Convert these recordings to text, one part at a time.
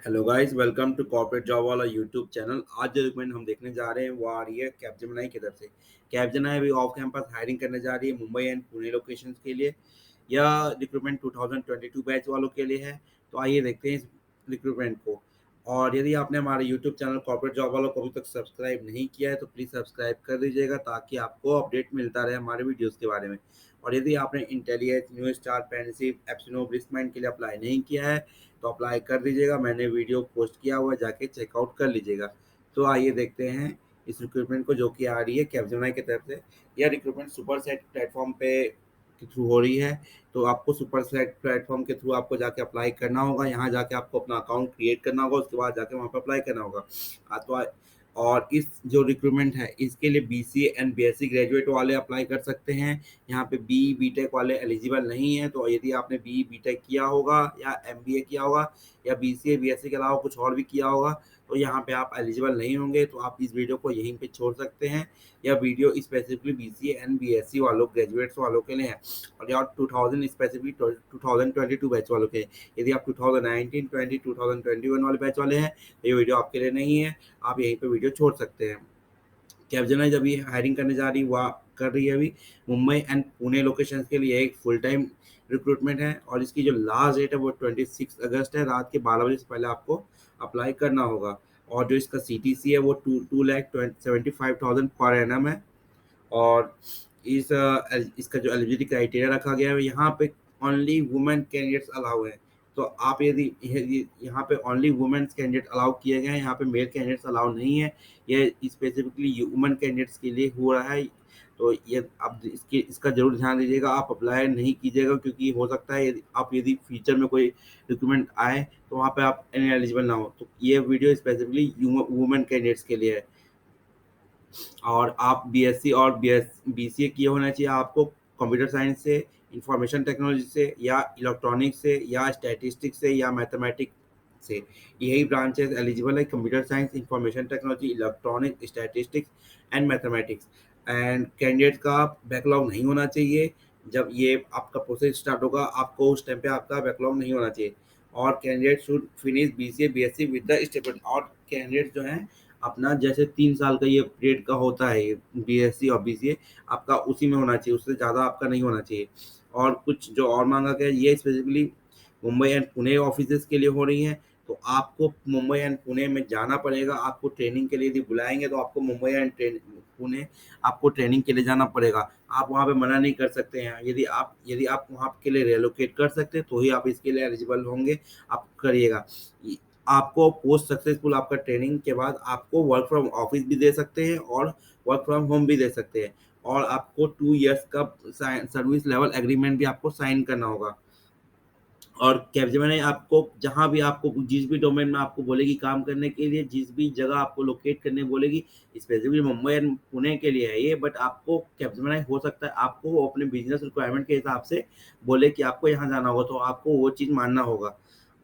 Hello guys, welcome to corporate job वाला YouTube channel. आज जो रिक्रूटमेंट हम देखने जा रहे हैं वो आ रही है कैपजेमिनी की तरफ से। कैपजेमिनी अभी ऑफ कैंपस हायरिंग करने जा रही है मुंबई एंड पुणे लोकेशंस के लिए। यह रिक्रूटमेंट 2022 बैच वालों के लिए है। तो आइए देखते हैं इस रिक्रूटमेंट को। और यदि आपने हमारे यूट्यूब चैनल कॉर्पोरेट जॉब वालों को अभी तक सब्सक्राइब नहीं किया है तो प्लीज़ सब्सक्राइब कर दीजिएगा ताकि आपको अपडेट मिलता रहे हमारे वीडियोज़ के बारे में। और यदि आपने इंटेलिजेंस, न्यू स्टार, पेनिसिप, एप्सिनो, ब्रिस्मैन के लिए अप्लाई नहीं किया है तो अप्लाई कर दीजिएगा। मैंने वीडियो पोस्ट किया हुआ है, जाके चेकआउट कर लीजिएगा। तो आइए देखते हैं इस रिक्रूटमेंट को जो कि आ रही है कैपजेमिनी की तरफ से। यह रिक्रूटमेंट सुपर सेट प्लेटफॉर्म पे के थ्रू हो रही है। तो आपको सुपर सेट प्लेटफॉर्म के थ्रू आपको जाके अप्लाई करना होगा। यहाँ जाके आपको अपना अकाउंट क्रिएट करना होगा, उसके बाद जाके वहाँ पर अप्लाई करना होगा। तो और इस जो रिक्रूटमेंट है इसके लिए बीसीए एंड बीएससी ग्रेजुएट वाले अप्लाई कर सकते हैं। यहाँ पे बी बीटेक वाले एलिजिबल नहीं है। तो यदि आपने बी बीटेक किया होगा या एमबीए किया होगा या बीसीए बीएससी के अलावा कुछ और भी किया होगा तो यहाँ पे आप एलिजिबल नहीं होंगे। तो आप इस वीडियो को यहीं पे छोड़ सकते हैं। यह video specifically BCA and BSc वालों ग्रेजुएट्स वालों के लिए है। और यह 2000 स्पेसिफिकली 2022 बैच वालों के लिए। यदि आप 2019 20 2021 वाले बैच वाले हैं तो ये वीडियो आपके लिए नहीं है। आप यहीं पे वीडियो छोड़ सकते हैं। कैपजेमिनी जब ये हायरिंग करने जा रही है कर रही है अभी मुंबई एंड पुणे लोकेशन के लिए एक फुल टाइम रिक्रूटमेंट है। और इसकी जो लास्ट डेट है वो 26 अगस्त है। रात के 12 बजे से पहले आपको अप्लाई करना होगा। और जो इसका सीटीसी है वो 2,75,000 पर एनम है। और इसका जो एलिजिबिलिटी क्राइटेरिया रखा गया है यहाँ पे ओनली वुमेन कैंडिडेट्स अलाउ हैं। तो आप यदि यहाँ पे ओनली वुमेन्स कैंडिडेट अलाउ किए गए हैं, यहाँ पे मेल कैंडिडेट्स अलाउ नहीं है। ये स्पेसिफिकली वुमेन कैंडिडेट्स के लिए हो रहा है। तो ये आप इसका जरूर ध्यान दीजिएगा। आप अप्लाई नहीं कीजिएगा क्योंकि हो सकता है यदि फ्यूचर में कोई रिक्रूटमेंट आए तो वहाँ पे आप एलिजिबल ना हो। तो ये वीडियो स्पेसिफिकली वुमेन कैंडिडेट्स के लिए है। और आप बीएससी और बीसीए किए होना चाहिए आपको कंप्यूटर साइंस से, इंफॉर्मेशन टेक्नोलॉजी से या इलेक्ट्रॉनिक्स से या स्टैटिस्टिक्स से या मैथमेटिक्स से। यही ब्रांचेस एलिजिबल है: computer science, information technology, electronics, statistics and mathematics. And candidate का बैकलॉग नहीं होना चाहिए। जब ये आपका प्रोसेस स्टार्ट होगा आपको उस टाइम पे आपका बैकलॉग नहीं होना चाहिए। और candidate should finish BCA BSc with the staple. और कैंडिडेट जो है अपना जैसे 3 साल का ये पीरियड का होता है ये बीएससी और बीसीए, आपका उसी में होना चाहिए, उससे ज़्यादा आपका नहीं होना चाहिए। और कुछ जो और मांगा गया है ये specifically Mumbai and Pune offices के लिए हो रही हैं। तो आपको मुंबई एंड पुणे में जाना पड़ेगा। आपको ट्रेनिंग के लिए यदि बुलाएंगे तो आपको मुंबई एंड पुणे आपको ट्रेनिंग के लिए जाना पड़ेगा। आप वहाँ पे मना नहीं कर सकते हैं। यदि आप वहाँ के लिए रेलोकेट कर सकते हैं तो ही आप इसके लिए एलिजिबल होंगे। आप करिएगा। आपको पोस्ट सक्सेसफुल आपका ट्रेनिंग के बाद आपको वर्क फ्रॉम ऑफिस भी दे सकते हैं और वर्क फ्रॉम होम भी दे सकते हैं। और आपको 2 इयर्स का सर्विस लेवल एग्रीमेंट भी आपको साइन करना होगा। और कैपजेमिनी आपको जहाँ भी आपको जिस भी डोमेन में आपको बोलेगी काम करने के लिए, जिस भी जगह आपको लोकेट करने बोलेगी, स्पेसिफिकली मुंबई एंड पुणे के लिए है ये। बट आपको कैपजेमिनी हो सकता है आपको वो अपने बिजनेस रिक्वायरमेंट के हिसाब से बोले कि आपको यहाँ जाना होगा तो आपको वो चीज़ मानना होगा।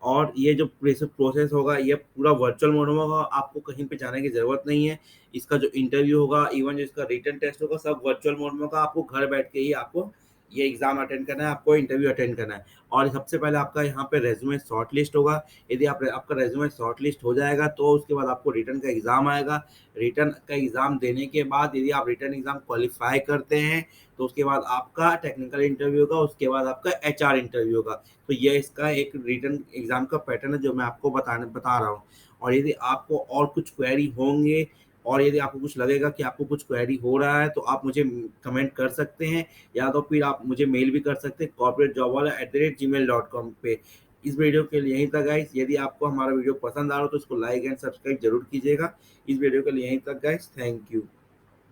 और ये जो प्रोसेस होगा ये पूरा वर्चुअल मोड में होगा। आपको कहीं पे जाने की ज़रूरत नहीं है। इसका जो इंटरव्यू होगा, इवन जो इसका रिटन टेस्ट होगा, सब वर्चुअल मोड में होगा। आपको घर बैठ के ही आपको ये एग्ज़ाम अटेंड करना है, आपको इंटरव्यू अटेंड करना है। और सबसे पहले आपका यहाँ पे रेज्यूमे शॉर्ट लिस्ट होगा। यदि आपका रेज्यूमे शॉर्ट लिस्ट हो जाएगा तो उसके बाद आपको रिटन का एग्ज़ाम आएगा। रिटन का एग्ज़ाम देने के बाद यदि आप रिटन एग्ज़ाम क्वालिफाई करते हैं तो उसके बाद आपका टेक्निकल इंटरव्यू होगा, उसके बाद आपका एचआर इंटरव्यू होगा। तो ये इसका एक रिटन एग्ज़ाम का पैटर्न है जो मैं आपको बता रहा हूँ। और यदि आपको और कुछ क्वेरी होंगे और यदि आपको कुछ लगेगा कि आपको कुछ क्वेरी हो रहा है तो आप मुझे कमेंट कर सकते हैं। या तो फिर आप मुझे मेल भी कर सकते हैं corporatejobwala@gmail.com पे। इस वीडियो के लिए यहीं तक गाइस। यदि आपको हमारा वीडियो पसंद आ रहा हो तो इसको लाइक एंड सब्सक्राइब जरूर कीजिएगा। इस वीडियो के लिए यहीं तक गाइस। Thank you.